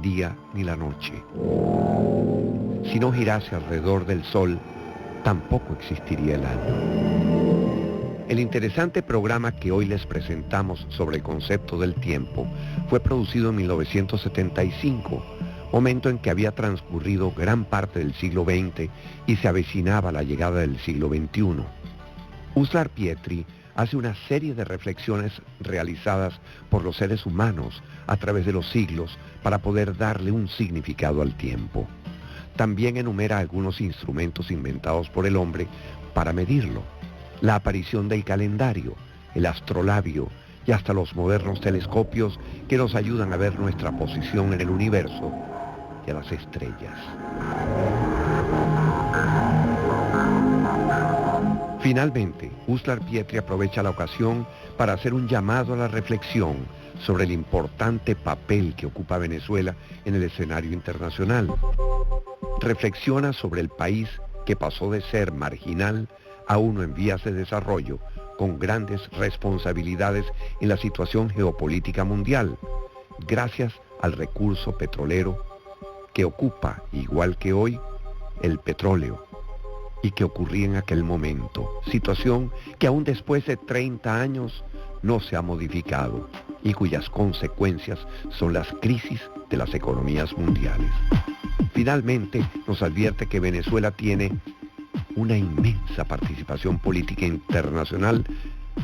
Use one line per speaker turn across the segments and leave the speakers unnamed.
día ni la noche. Si no girase alrededor del Sol, tampoco existiría el año. El interesante programa que hoy les presentamos sobre el concepto del tiempo fue producido en 1975, momento en que había transcurrido gran parte del siglo XX y se avecinaba la llegada del siglo XXI. Uslar Pietri hace una serie de reflexiones realizadas por los seres humanos a través de los siglos para poder darle un significado al tiempo. También enumera algunos instrumentos inventados por el hombre para medirlo. La aparición del calendario, el astrolabio y hasta los modernos telescopios que nos ayudan a ver nuestra posición en el universo y a las estrellas. Finalmente, Uslar Pietri aprovecha la ocasión para hacer un llamado a la reflexión sobre el importante papel que ocupa Venezuela en el escenario internacional. Reflexiona sobre el país que pasó de ser marginal a uno en vías de desarrollo, con grandes responsabilidades en la situación geopolítica mundial, gracias al recurso petrolero que ocupa, igual que hoy, el petróleo, y que ocurría en aquel momento, situación que aún después de 30 años no se ha modificado y cuyas consecuencias son las crisis de las economías mundiales. Finalmente, nos advierte que Venezuela tiene una inmensa participación política internacional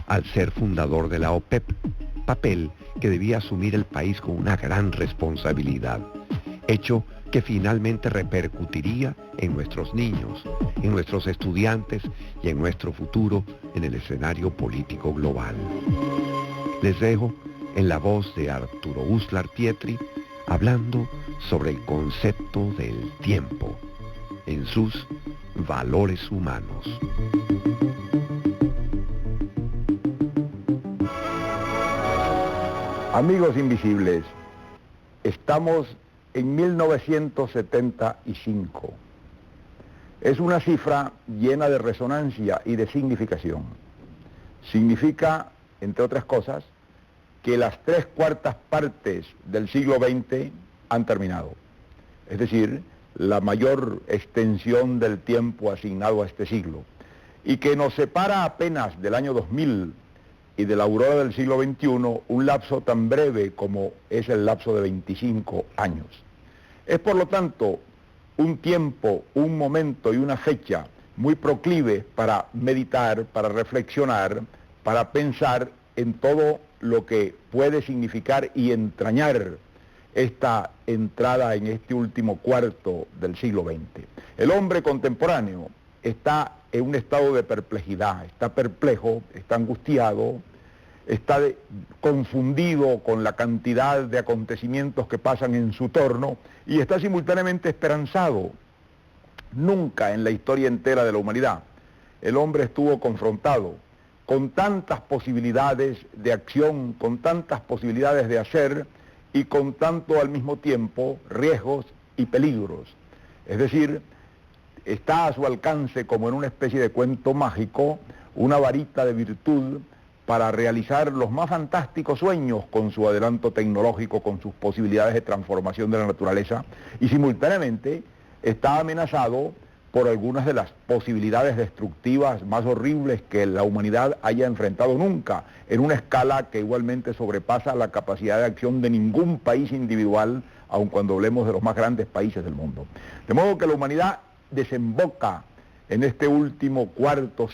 al ser fundador de la OPEP, papel que debía asumir el país con una gran responsabilidad, hecho que finalmente repercutiría en nuestros niños, en nuestros estudiantes y en nuestro futuro en el escenario político global. Les dejo en la voz de Arturo Uslar Pietri hablando sobre el concepto del tiempo en sus valores humanos.
Amigos invisibles, estamos en 1975. Es una cifra llena de resonancia y de significación. Significa, entre otras cosas, que las 3/4 partes del siglo XX han terminado. Es decir, la mayor extensión del tiempo asignado a este siglo. Y que nos separa apenas del año 2000 y de la aurora del siglo XXI un lapso tan breve como es el lapso de 25 años. Es por lo tanto un tiempo, un momento y una fecha muy proclive para meditar, para reflexionar, para pensar en todo lo que puede significar y entrañar esta entrada en este último cuarto del siglo XX. El hombre contemporáneo está en un estado de perplejidad, está perplejo, está angustiado, está confundido con la cantidad de acontecimientos que pasan en su torno y está simultáneamente esperanzado. Nunca en la historia entera de la humanidad el hombre estuvo confrontado con tantas posibilidades de acción, con tantas posibilidades de hacer y con tanto al mismo tiempo riesgos y peligros. Es decir, está a su alcance como en una especie de cuento mágico una varita de virtud para realizar los más fantásticos sueños con su adelanto tecnológico, con sus posibilidades de transformación de la naturaleza, y simultáneamente está amenazado por algunas de las posibilidades destructivas más horribles que la humanidad haya enfrentado nunca, en una escala que igualmente sobrepasa la capacidad de acción de ningún país individual, aun cuando hablemos de los más grandes países del mundo. De modo que la humanidad desemboca en este último cuarto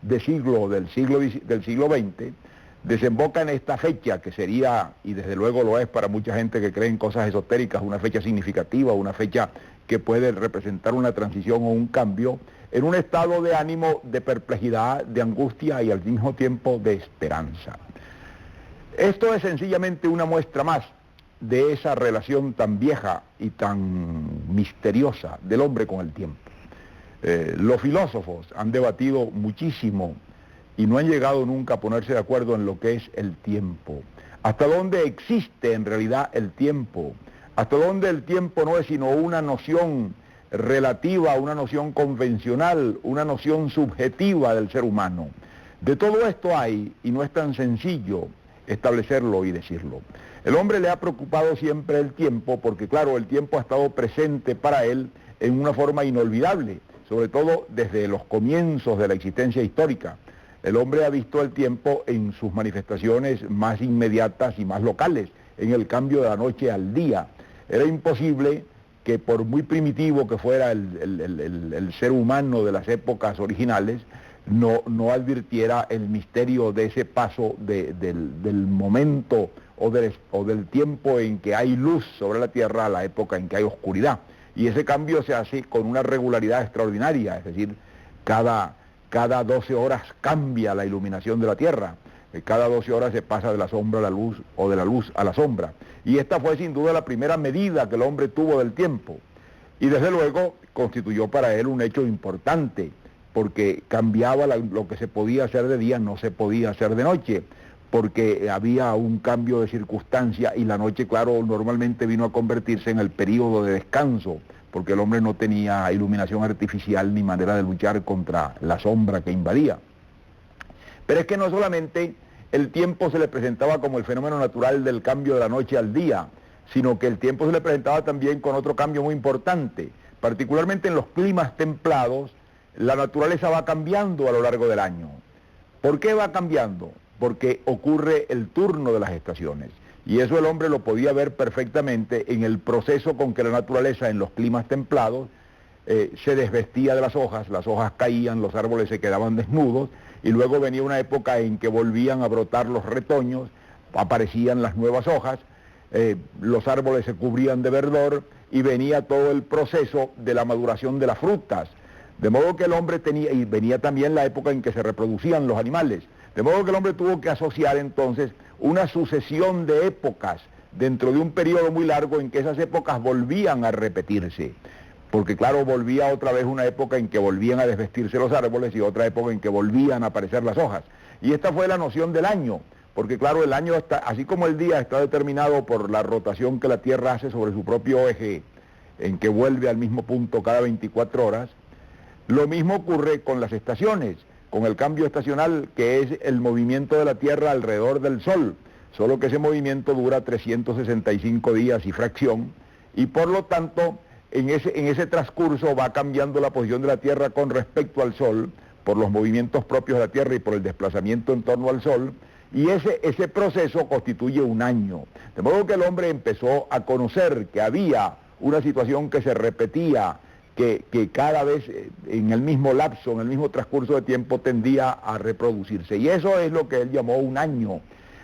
de siglo del siglo XX, desemboca en esta fecha que sería, y desde luego lo es para mucha gente que cree en cosas esotéricas, una fecha significativa, una fecha que puede representar una transición o un cambio, en un estado de ánimo, de perplejidad, de angustia y al mismo tiempo de esperanza. Esto es sencillamente una muestra más de esa relación tan vieja y tan misteriosa del hombre con el tiempo. Los filósofos han debatido muchísimo y no han llegado nunca a ponerse de acuerdo en lo que es el tiempo. ¿Hasta dónde existe en realidad el tiempo? ¿Hasta dónde el tiempo no es sino una noción relativa, una noción convencional, una noción subjetiva del ser humano? De todo esto hay, y no es tan sencillo establecerlo y decirlo. El hombre le ha preocupado siempre el tiempo, porque claro, el tiempo ha estado presente para él en una forma inolvidable, sobre todo desde los comienzos de la existencia histórica. El hombre ha visto el tiempo en sus manifestaciones más inmediatas y más locales, en el cambio de la noche al día. Era imposible que por muy primitivo que fuera el ser humano de las épocas originales, no advirtiera el misterio de ese paso del momento o del tiempo en que hay luz sobre la Tierra a la época en que hay oscuridad. Y ese cambio se hace con una regularidad extraordinaria, es decir, cada 12 horas cambia la iluminación de la Tierra, cada 12 horas se pasa de la sombra a la luz o de la luz a la sombra. Y esta fue sin duda la primera medida que el hombre tuvo del tiempo. Y desde luego constituyó para él un hecho importante, porque cambiaba lo que se podía hacer de día, no se podía hacer de noche, porque había un cambio de circunstancia y la noche, claro, normalmente vino a convertirse en el período de descanso, porque el hombre no tenía iluminación artificial ni manera de luchar contra la sombra que invadía. Pero es que no solamente el tiempo se le presentaba como el fenómeno natural del cambio de la noche al día, sino que el tiempo se le presentaba también con otro cambio muy importante, particularmente en los climas templados. La naturaleza va cambiando a lo largo del año. ¿Por qué va cambiando? Porque ocurre el turno de las estaciones. Y eso el hombre lo podía ver perfectamente en el proceso con que la naturaleza en los climas templados se desvestía de las hojas caían, los árboles se quedaban desnudos, y luego venía una época en que volvían a brotar los retoños, aparecían las nuevas hojas, los árboles se cubrían de verdor, y venía todo el proceso de la maduración de las frutas. De modo que el hombre tenía, y venía también la época en que se reproducían los animales, de modo que el hombre tuvo que asociar entonces una sucesión de épocas dentro de un periodo muy largo en que esas épocas volvían a repetirse. Porque claro, volvía otra vez una época en que volvían a desvestirse los árboles y otra época en que volvían a aparecer las hojas. Y esta fue la noción del año, porque claro, el año está, así como el día está determinado por la rotación que la Tierra hace sobre su propio eje, en que vuelve al mismo punto cada 24 horas, lo mismo ocurre con las estaciones, con el cambio estacional, que es el movimiento de la Tierra alrededor del Sol, solo que ese movimiento dura 365 días y fracción, y por lo tanto, en ese transcurso va cambiando la posición de la Tierra con respecto al Sol, por los movimientos propios de la Tierra y por el desplazamiento en torno al Sol, y ese proceso constituye un año. De modo que el hombre empezó a conocer que había una situación que se repetía, que cada vez en el mismo lapso, en el mismo transcurso de tiempo tendía a reproducirse. Y eso es lo que él llamó un año.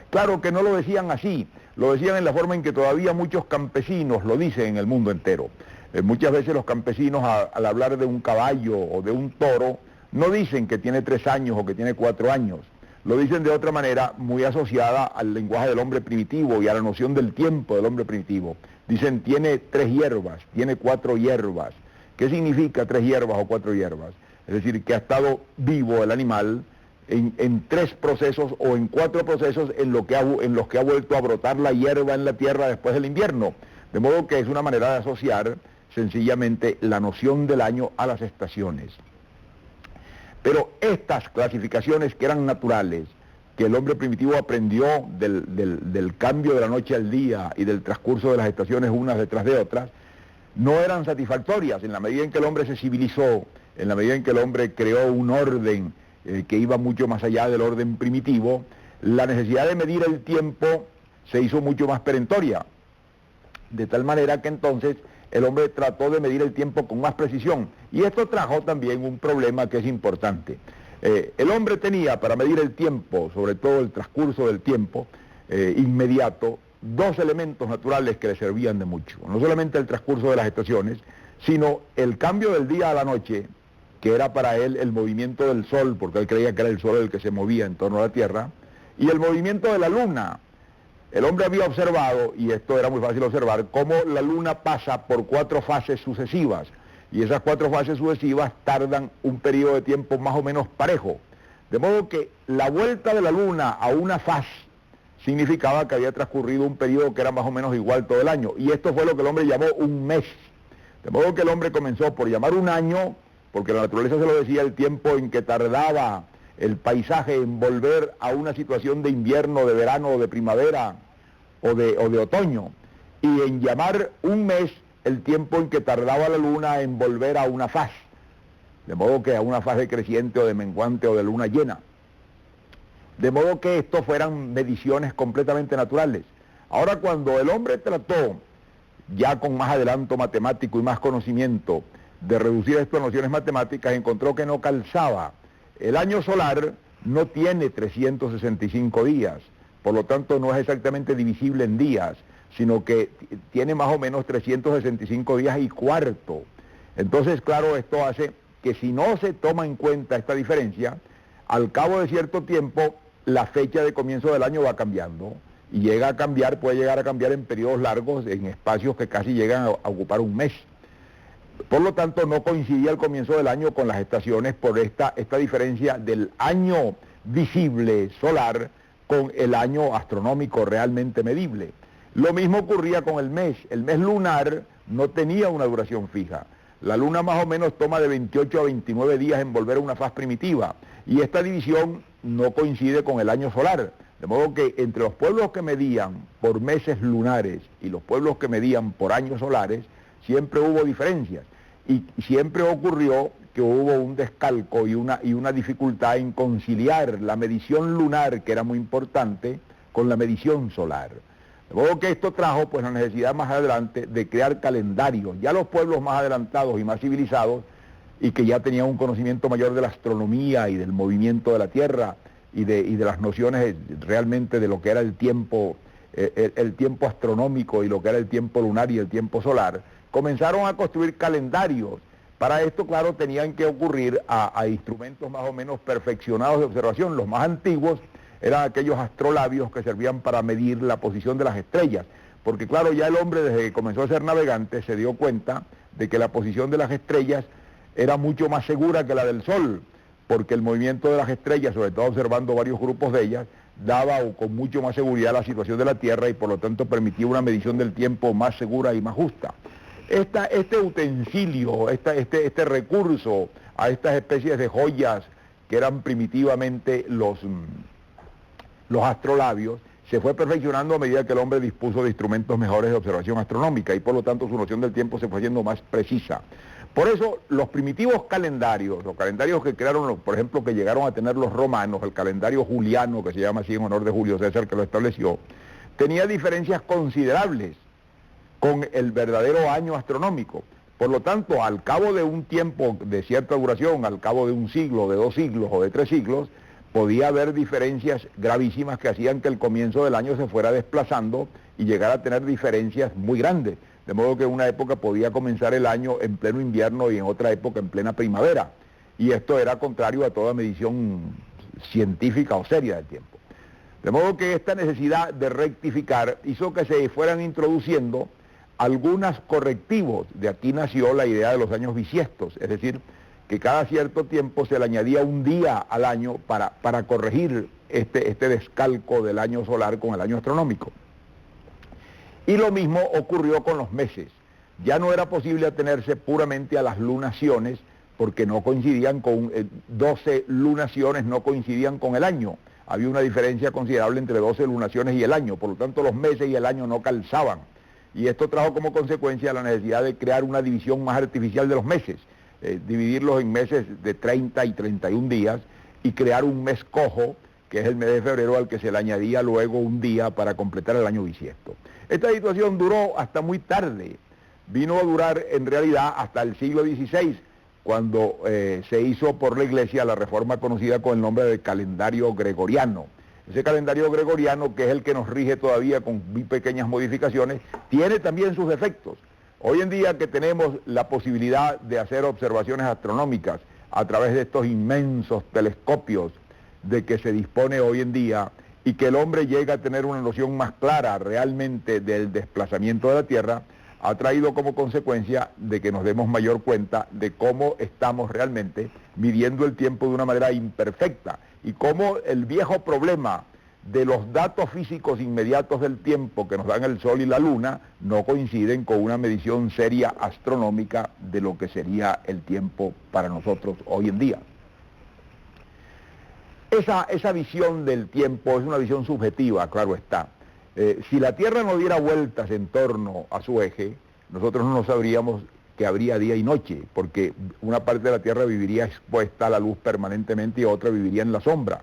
Claro que no lo decían así, lo decían en la forma en que todavía muchos campesinos lo dicen en el mundo entero. Muchas veces los campesinos al hablar de un caballo o de un toro, no dicen que tiene 3 años o que tiene 4 años. Lo dicen de otra manera muy asociada al lenguaje del hombre primitivo y a la noción del tiempo del hombre primitivo. Dicen, tiene 3 hierbas, tiene 4 hierbas. ¿Qué significa 3 hierbas o 4 hierbas? Es decir, que ha estado vivo el animal en 3 procesos o en 4 procesos en los que ha vuelto a brotar la hierba en la tierra después del invierno. De modo que es una manera de asociar sencillamente la noción del año a las estaciones. Pero estas clasificaciones que eran naturales, que el hombre primitivo aprendió del cambio de la noche al día y del transcurso de las estaciones unas detrás de otras, no eran satisfactorias. En la medida en que el hombre se civilizó, en la medida en que el hombre creó un orden que iba mucho más allá del orden primitivo, la necesidad de medir el tiempo se hizo mucho más perentoria, de tal manera que entonces el hombre trató de medir el tiempo con más precisión, y esto trajo también un problema que es importante. El hombre tenía para medir el tiempo, sobre todo el transcurso del tiempo inmediato, 2 elementos naturales que le servían de mucho, no solamente el transcurso de las estaciones, sino el cambio del día a la noche, que era para él el movimiento del sol, porque él creía que era el sol el que se movía en torno a la Tierra, y el movimiento de la luna. El hombre había observado, y esto era muy fácil observar, cómo la luna pasa por 4 fases sucesivas, y esas 4 fases sucesivas tardan un periodo de tiempo más o menos parejo. De modo que la vuelta de la luna a una faz significaba que había transcurrido un periodo que era más o menos igual todo el año, y esto fue lo que el hombre llamó un mes. De modo que el hombre comenzó por llamar un año, porque la naturaleza se lo decía, el tiempo en que tardaba el paisaje en volver a una situación de invierno, de verano o de primavera, o de otoño, y en llamar un mes el tiempo en que tardaba la luna en volver a una faz, de modo que a una faz de creciente o de menguante o de luna llena. De modo que estos fueran mediciones completamente naturales. Ahora, cuando el hombre trató, ya con más adelanto matemático y más conocimiento, de reducir esto a nociones matemáticas, encontró que no calzaba. El año solar no tiene 365 días, por lo tanto no es exactamente divisible en días, sino que tiene más o menos 365 días y cuarto. Entonces, claro, esto hace que si no se toma en cuenta esta diferencia, al cabo de cierto tiempo, la fecha de comienzo del año va cambiando, y llega a cambiar, puede llegar a cambiar en periodos largos, en espacios que casi llegan a ocupar un mes. Por lo tanto, no coincidía el comienzo del año con las estaciones por esta diferencia del año visible solar con el año astronómico realmente medible. Lo mismo ocurría con el mes. El mes lunar no tenía una duración fija. La luna más o menos toma de 28 a 29 días en volver a una faz primitiva, y esta división no coincide con el año solar. De modo que entre los pueblos que medían por meses lunares y los pueblos que medían por años solares, siempre hubo diferencias, y siempre ocurrió que hubo un descalco y una dificultad en conciliar la medición lunar, que era muy importante, con la medición solar. De modo que esto trajo pues la necesidad más adelante de crear calendarios. Ya los pueblos más adelantados y más civilizados, y que ya tenían un conocimiento mayor de la astronomía y del movimiento de la Tierra y de las nociones realmente de lo que era el tiempo astronómico y lo que era el tiempo lunar y el tiempo solar, comenzaron a construir calendarios. Para esto, claro, tenían que ocurrir a instrumentos más o menos perfeccionados de observación. Los más antiguos eran aquellos astrolabios que servían para medir la posición de las estrellas, porque claro, ya el hombre desde que comenzó a ser navegante se dio cuenta de que la posición de las estrellas era mucho más segura que la del Sol, porque el movimiento de las estrellas, sobre todo observando varios grupos de ellas, daba con mucho más seguridad la situación de la Tierra, y por lo tanto permitía una medición del tiempo más segura y más justa. Este utensilio, este recurso a estas especies de joyas que eran primitivamente los astrolabios, se fue perfeccionando a medida que el hombre dispuso de instrumentos mejores de observación astronómica, y por lo tanto su noción del tiempo se fue haciendo más precisa. Por eso los primitivos calendarios, los calendarios que crearon, por ejemplo, que llegaron a tener los romanos, el calendario juliano, que se llama así en honor de Julio César, que lo estableció, tenía diferencias considerables con el verdadero año astronómico. Por lo tanto, al cabo de un tiempo de cierta duración, al cabo de un siglo, de 2 siglos o de 3 siglos, podía haber diferencias gravísimas que hacían que el comienzo del año se fuera desplazando y llegara a tener diferencias muy grandes. De modo que en una época podía comenzar el año en pleno invierno y en otra época en plena primavera. Y esto era contrario a toda medición científica o seria del tiempo. De modo que esta necesidad de rectificar hizo que se fueran introduciendo algunos correctivos. De aquí nació la idea de los años bisiestos, es decir, que cada cierto tiempo se le añadía un día al año para corregir este descalco del año solar con el año astronómico. Y lo mismo ocurrió con los meses. Ya no era posible atenerse puramente a las lunaciones, porque no coincidían con 12 lunaciones, no coincidían con el año. Había una diferencia considerable entre 12 lunaciones y el año, por lo tanto los meses y el año no calzaban. Y esto trajo como consecuencia la necesidad de crear una división más artificial de los meses, dividirlos en meses de 30 y 31 días, y crear un mes cojo, que es el mes de febrero, al que se le añadía luego un día para completar el año bisiesto. Esta situación duró hasta muy tarde, vino a durar en realidad hasta el siglo XVI, cuando se hizo por la Iglesia la reforma conocida con el nombre de calendario gregoriano. Ese calendario gregoriano, que es el que nos rige todavía con muy pequeñas modificaciones, tiene también sus defectos. Hoy en día que tenemos la posibilidad de hacer observaciones astronómicas a través de estos inmensos telescopios de que se dispone hoy en día, y que el hombre llega a tener una noción más clara realmente del desplazamiento de la Tierra, ha traído como consecuencia de que nos demos mayor cuenta de cómo estamos realmente midiendo el tiempo de una manera imperfecta, y cómo el viejo problema de los datos físicos inmediatos del tiempo que nos dan el Sol y la Luna no coinciden con una medición seria astronómica de lo que sería el tiempo para nosotros hoy en día. Esa visión del tiempo es una visión subjetiva, claro está, Si la Tierra no diera vueltas en torno a su eje, nosotros no sabríamos que habría día y noche, porque una parte de la Tierra viviría expuesta a la luz permanentemente y otra viviría en la sombra.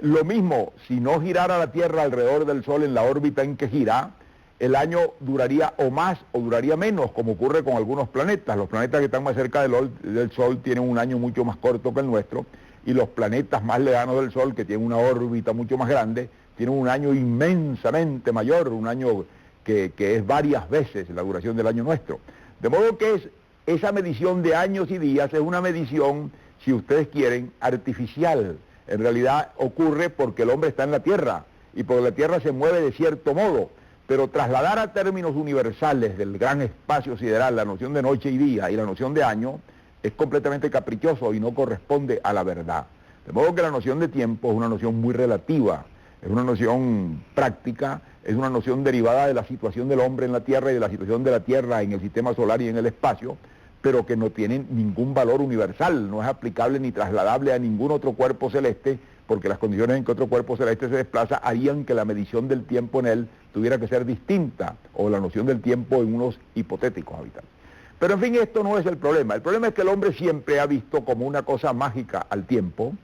Lo mismo, si no girara la Tierra alrededor del Sol en la órbita en que gira, el año duraría o más o duraría menos, como ocurre con algunos planetas. Los planetas que están más cerca del Sol tienen un año mucho más corto que el nuestro, y los planetas más lejanos del Sol, que tienen una órbita mucho más grande, tienen un año inmensamente mayor, un año que es varias veces la duración del año nuestro. De modo que esa medición de años y días es una medición, si ustedes quieren, artificial. En realidad ocurre porque el hombre está en la Tierra y porque la Tierra se mueve de cierto modo, pero trasladar a términos universales del gran espacio sideral la noción de noche y día y la noción de año es completamente caprichoso y no corresponde a la verdad. De modo que la noción de tiempo es una noción muy relativa, es una noción práctica, es una noción derivada de la situación del hombre en la Tierra y de la situación de la Tierra en el sistema solar y en el espacio, pero que no tiene ningún valor universal, no es aplicable ni trasladable a ningún otro cuerpo celeste, porque las condiciones en que otro cuerpo celeste se desplaza harían que la medición del tiempo en él tuviera que ser distinta, o la noción del tiempo en unos hipotéticos habitantes. Pero en fin, esto no es el problema es que el hombre siempre ha visto como una cosa mágica al tiempo,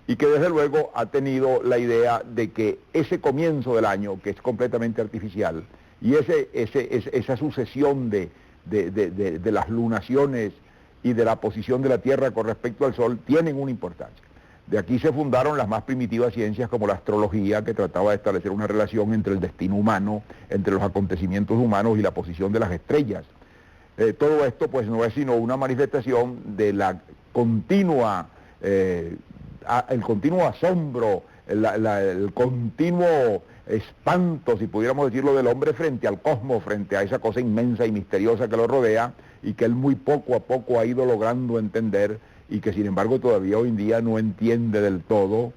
y que desde luego ha tenido la idea de que ese comienzo del año, que es completamente artificial, y esa sucesión de las lunaciones y de la posición de la Tierra con respecto al Sol, tienen una importancia. De aquí se fundaron las más primitivas ciencias como la astrología, que trataba de establecer una relación entre el destino humano, entre los acontecimientos humanos y la posición de las estrellas. Todo esto pues no es sino una manifestación de la continua, el continuo asombro, el continuo espanto, si pudiéramos decirlo, del hombre frente al cosmos, frente a esa cosa inmensa y misteriosa que lo rodea y que él muy poco a poco ha ido logrando entender y que sin embargo todavía hoy en día no entiende del todo,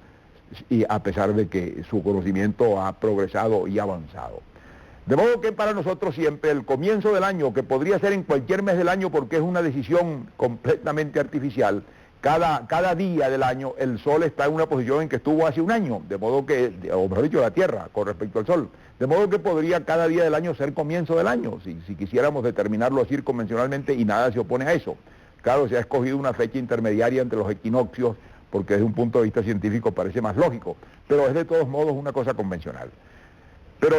y a pesar de que su conocimiento ha progresado y avanzado. De modo que para nosotros siempre el comienzo del año, que podría ser en cualquier mes del año porque es una decisión completamente artificial, cada día del año el Sol está en una posición en que estuvo hace un año, de modo que, o mejor dicho, la Tierra con respecto al Sol, de modo que podría cada día del año ser comienzo del año, si quisiéramos determinarlo así convencionalmente, y nada se opone a eso. Claro, se ha escogido una fecha intermediaria entre los equinoccios, porque desde un punto de vista científico parece más lógico, pero es de todos modos una cosa convencional. Pero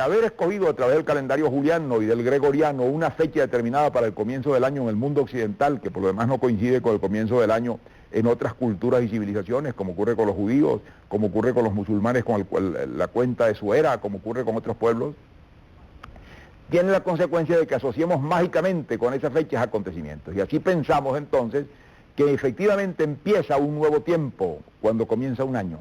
haber escogido a través del calendario juliano y del gregoriano una fecha determinada para el comienzo del año en el mundo occidental, que por lo demás no coincide con el comienzo del año en otras culturas y civilizaciones, como ocurre con los judíos, como ocurre con los musulmanes con la cuenta de su era, como ocurre con otros pueblos, tiene la consecuencia de que asociemos mágicamente con esas fechas acontecimientos. Y así pensamos entonces que efectivamente empieza un nuevo tiempo cuando comienza un año,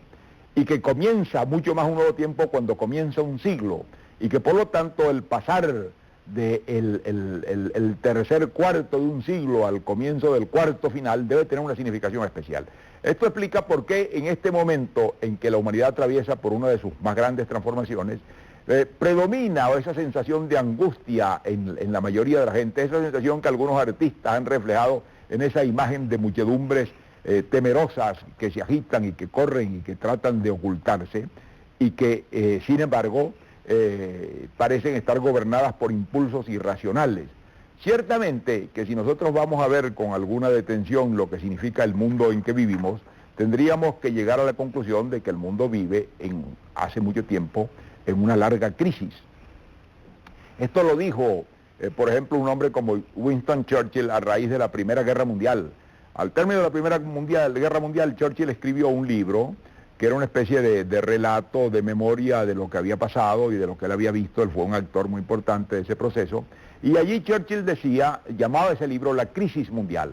y que comienza mucho más un nuevo tiempo cuando comienza un siglo, y que por lo tanto el pasar del tercer cuarto de un siglo al comienzo del cuarto final debe tener una significación especial. Esto explica por qué en este momento en que la humanidad atraviesa por una de sus más grandes transformaciones, predomina esa sensación de angustia en la mayoría de la gente, esa sensación que algunos artistas han reflejado en esa imagen de muchedumbres temerosas que se agitan y que corren y que tratan de ocultarse y que sin embargo parecen estar gobernadas por impulsos irracionales. Ciertamente que si nosotros vamos a ver con alguna detención lo que significa el mundo en que vivimos, tendríamos que llegar a la conclusión de que el mundo vive hace mucho tiempo en una larga crisis. Esto lo dijo, por ejemplo, un hombre como Winston Churchill a raíz de la Primera Guerra Mundial. Al término de la Primera Guerra Mundial, Churchill escribió un libro que era una especie de relato, de memoria de lo que había pasado y de lo que él había visto. Él fue un actor muy importante de ese proceso. Y allí Churchill llamaba ese libro La Crisis Mundial.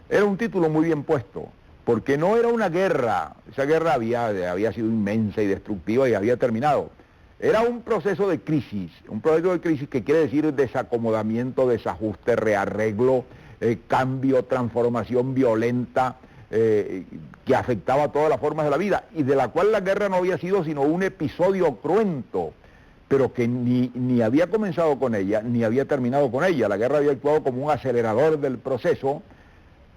Era un título muy bien puesto, porque no era una guerra, esa guerra había sido inmensa y destructiva y había terminado. Era un proceso de crisis que quiere decir desacomodamiento, desajuste, rearreglo, cambio, transformación violenta, que afectaba todas las formas de la vida, y de la cual la guerra no había sido sino un episodio cruento, pero que ni había comenzado con ella, ni había terminado con ella. La guerra había actuado como un acelerador del proceso,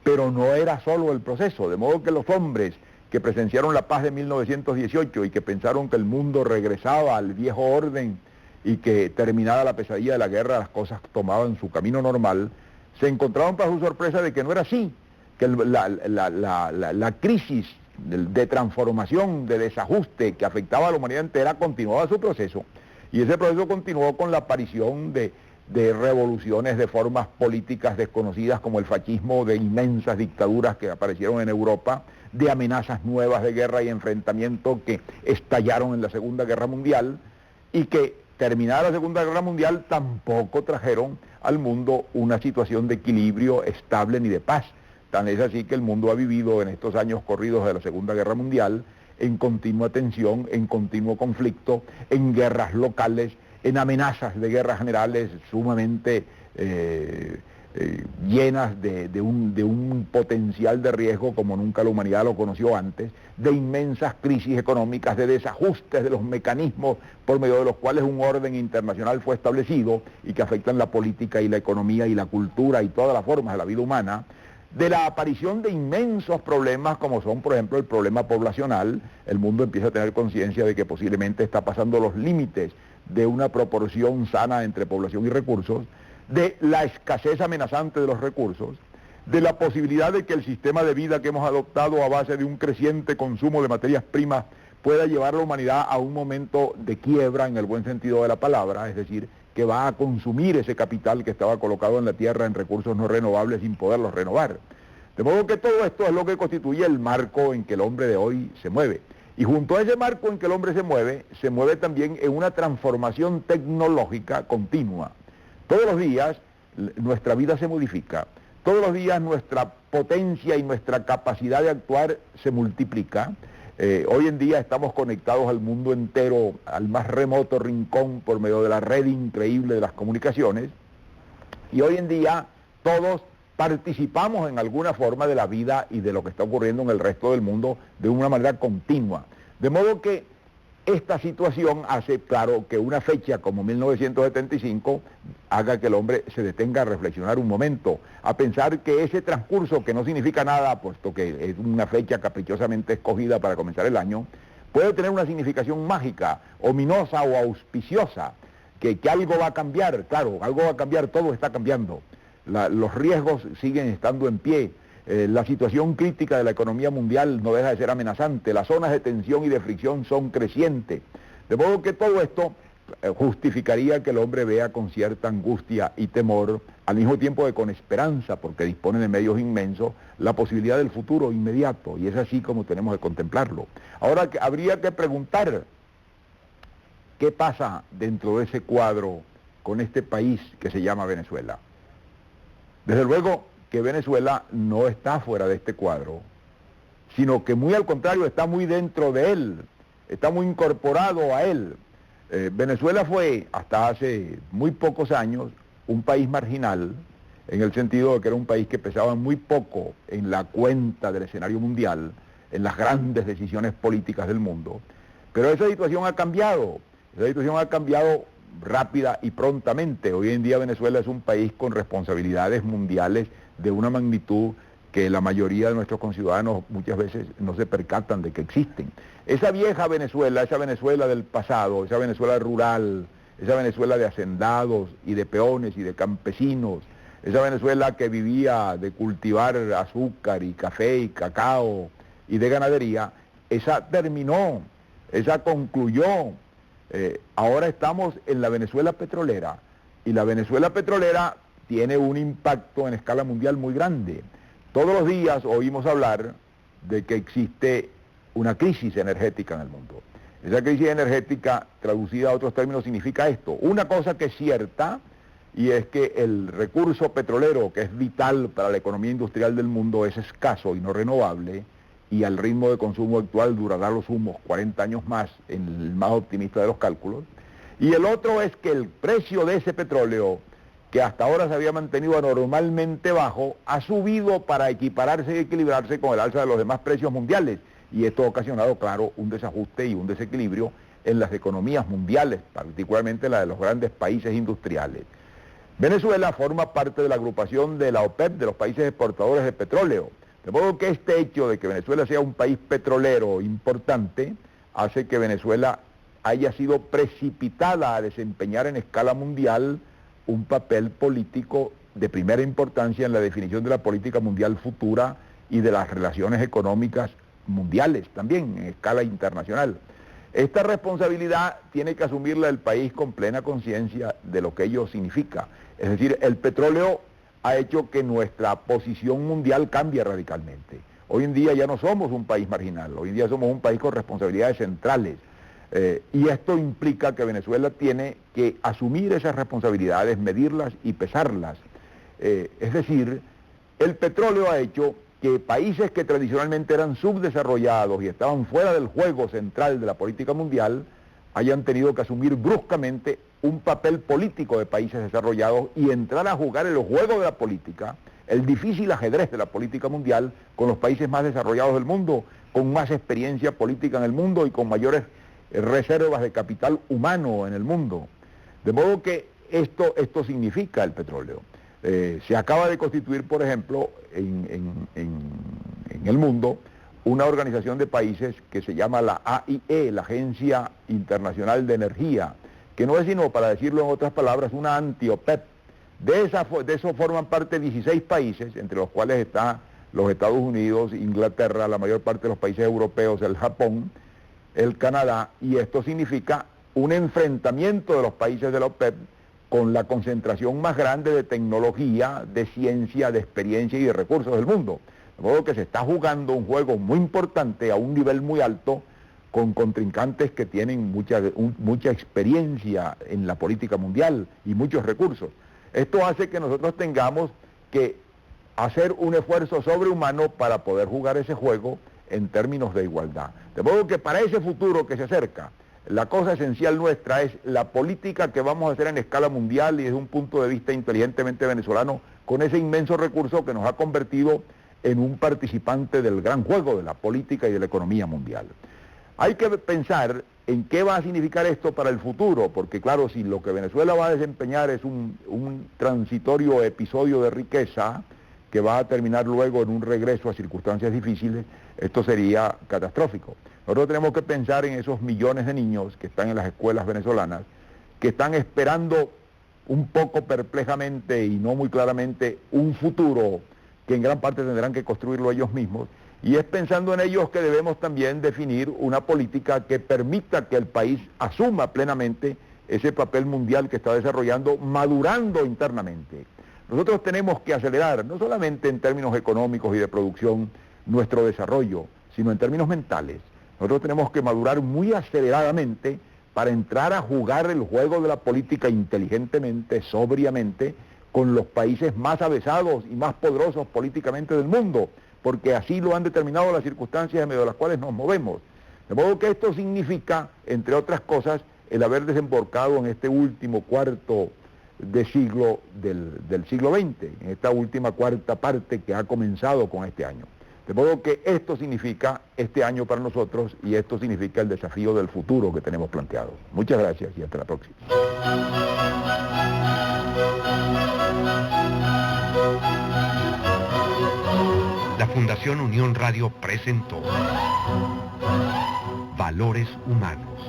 pero no era solo el proceso, de modo que los hombres que presenciaron la paz de 1918 y que pensaron que el mundo regresaba al viejo orden y que terminada la pesadilla de la guerra las cosas tomaban su camino normal, se encontraron para su sorpresa de que no era así, que la crisis de transformación, de desajuste que afectaba a la humanidad entera continuaba su proceso, y ese proceso continuó con la aparición de revoluciones, de formas políticas desconocidas como el fascismo, de inmensas dictaduras que aparecieron en Europa, de amenazas nuevas de guerra y enfrentamiento que estallaron en la Segunda Guerra Mundial y que terminada la Segunda Guerra Mundial tampoco trajeron al mundo una situación de equilibrio estable ni de paz. Tan es así que el mundo ha vivido en estos años corridos de la Segunda Guerra Mundial en continua tensión, en continuo conflicto, en guerras locales, en amenazas de guerras generales sumamente llenas de un potencial de riesgo como nunca la humanidad lo conoció antes, de inmensas crisis económicas, de desajustes de los mecanismos por medio de los cuales un orden internacional fue establecido y que afectan la política y la economía y la cultura y todas las formas de la vida humana, de la aparición de inmensos problemas como son, por ejemplo, el problema poblacional. El mundo empieza a tener conciencia de que posiblemente está pasando los límites de una proporción sana entre población y recursos, de la escasez amenazante de los recursos, de la posibilidad de que el sistema de vida que hemos adoptado a base de un creciente consumo de materias primas pueda llevar a la humanidad a un momento de quiebra en el buen sentido de la palabra, es decir, que va a consumir ese capital que estaba colocado en la tierra en recursos no renovables sin poderlos renovar. De modo que todo esto es lo que constituye el marco en que el hombre de hoy se mueve. Y junto a ese marco en que el hombre se mueve también en una transformación tecnológica continua. Todos los días nuestra vida se modifica, todos los días nuestra potencia y nuestra capacidad de actuar se multiplica. Hoy en día estamos conectados al mundo entero, al más remoto rincón por medio de la red increíble de las comunicaciones, y hoy en día todos participamos en alguna forma de la vida y de lo que está ocurriendo en el resto del mundo de una manera continua. De modo que esta situación hace, claro, que una fecha como 1975 haga que el hombre se detenga a reflexionar un momento, a pensar que ese transcurso, que no significa nada, puesto que es una fecha caprichosamente escogida para comenzar el año, puede tener una significación mágica, ominosa o auspiciosa, que algo va a cambiar. Claro, algo va a cambiar, todo está cambiando. Los riesgos siguen estando en pie. La situación crítica de la economía mundial no deja de ser amenazante, las zonas de tensión y de fricción son crecientes, de modo que todo esto justificaría que el hombre vea con cierta angustia y temor, al mismo tiempo que con esperanza, porque dispone de medios inmensos, la posibilidad del futuro inmediato, y es así como tenemos que contemplarlo. Ahora habría que preguntar, ¿qué pasa dentro de ese cuadro con este país que se llama Venezuela? Desde luego que Venezuela no está fuera de este cuadro, sino que muy al contrario está muy dentro de él, está muy incorporado a él. Venezuela fue hasta hace muy pocos años un país marginal, en el sentido de que era un país que pesaba muy poco en la cuenta del escenario mundial, en las grandes decisiones políticas del mundo. Pero esa situación ha cambiado rápida y prontamente. Hoy en día Venezuela es un país con responsabilidades mundiales de una magnitud que la mayoría de nuestros conciudadanos muchas veces no se percatan de que existen. Esa vieja Venezuela, esa Venezuela del pasado, esa Venezuela rural, esa Venezuela de hacendados y de peones y de campesinos, esa Venezuela que vivía de cultivar azúcar y café y cacao y de ganadería, esa terminó, esa concluyó. Ahora estamos en la Venezuela petrolera, y la Venezuela petrolera tiene un impacto en escala mundial muy grande. Todos los días oímos hablar de que existe una crisis energética en el mundo. Esa crisis energética, traducida a otros términos, significa esto. Una cosa que es cierta, y es que el recurso petrolero, que es vital para la economía industrial del mundo, es escaso y no renovable, y al ritmo de consumo actual durará los humos 40 años más, en el más optimista de los cálculos. Y el otro es que el precio de ese petróleo, que hasta ahora se había mantenido anormalmente bajo, ha subido para equipararse y equilibrarse con el alza de los demás precios mundiales. Y esto ha ocasionado, claro, un desajuste y un desequilibrio en las economías mundiales, particularmente la de los grandes países industriales. Venezuela forma parte de la agrupación de la OPEP, de los países exportadores de petróleo. De modo que este hecho de que Venezuela sea un país petrolero importante hace que Venezuela haya sido precipitada a desempeñar en escala mundial un papel político de primera importancia en la definición de la política mundial futura y de las relaciones económicas mundiales también, en escala internacional. Esta responsabilidad tiene que asumirla el país con plena conciencia de lo que ello significa. Es decir, el petróleo ha hecho que nuestra posición mundial cambie radicalmente. Hoy en día ya no somos un país marginal, hoy en día somos un país con responsabilidades centrales. Y esto implica que Venezuela tiene que asumir esas responsabilidades, medirlas y pesarlas. Es decir, el petróleo ha hecho que países que tradicionalmente eran subdesarrollados y estaban fuera del juego central de la política mundial hayan tenido que asumir bruscamente un papel político de países desarrollados y entrar a jugar el juego de la política, el difícil ajedrez de la política mundial con los países más desarrollados del mundo, con más experiencia política en el mundo y con mayores reservas de capital humano en el mundo. De modo que esto significa el petróleo. Se acaba de constituir, por ejemplo, en el mundo, una organización de países que se llama la AIE, la Agencia Internacional de Energía, que no es sino, para decirlo en otras palabras, una anti-OPEP. De eso forman parte 16 países, entre los cuales están los Estados Unidos, Inglaterra, la mayor parte de los países europeos, el Japón, el Canadá, y esto significa un enfrentamiento de los países de la OPEP con la concentración más grande de tecnología, de ciencia, de experiencia y de recursos del mundo. De modo que se está jugando un juego muy importante a un nivel muy alto con contrincantes que tienen mucha experiencia en la política mundial y muchos recursos. Esto hace que nosotros tengamos que hacer un esfuerzo sobrehumano para poder jugar ese juego en términos de igualdad. De modo que para ese futuro que se acerca, la cosa esencial nuestra es la política que vamos a hacer en escala mundial y desde un punto de vista inteligentemente venezolano, con ese inmenso recurso que nos ha convertido en un participante del gran juego de la política y de la economía mundial. Hay que pensar en qué va a significar esto para el futuro, porque claro, si lo que Venezuela va a desempeñar es un transitorio episodio de riqueza que va a terminar luego en un regreso a circunstancias difíciles, esto sería catastrófico. Nosotros tenemos que pensar en esos millones de niños que están en las escuelas venezolanas, que están esperando un poco perplejamente y no muy claramente un futuro que en gran parte tendrán que construirlo ellos mismos, y es pensando en ellos que debemos también definir una política que permita que el país asuma plenamente ese papel mundial que está desarrollando, madurando internamente. Nosotros tenemos que acelerar, no solamente en términos económicos y de producción, nuestro desarrollo, sino en términos mentales. Nosotros tenemos que madurar muy aceleradamente para entrar a jugar el juego de la política inteligentemente, sobriamente, con los países más avesados y más poderosos políticamente del mundo, porque así lo han determinado las circunstancias en medio de las cuales nos movemos. De modo que esto significa, entre otras cosas, el haber desembarcado en este último cuarto de siglo del siglo XX, en esta última cuarta parte que ha comenzado con este año. De modo que esto significa este año para nosotros y esto significa el desafío del futuro que tenemos planteado. Muchas gracias y hasta la próxima.
La Fundación Unión Radio presentó Valores Humanos.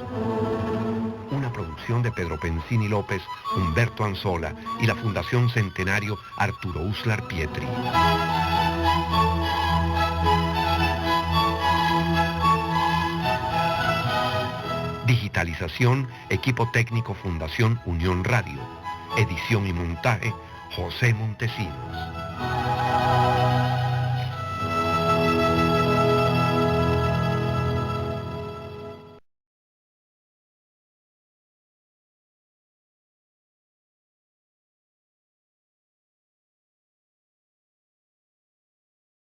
Una producción de Pedro Pensini López, Humberto Anzola y la Fundación Centenario Arturo Uslar Pietri. Digitalización, equipo técnico Fundación Unión Radio. Edición y montaje, José Montesinos.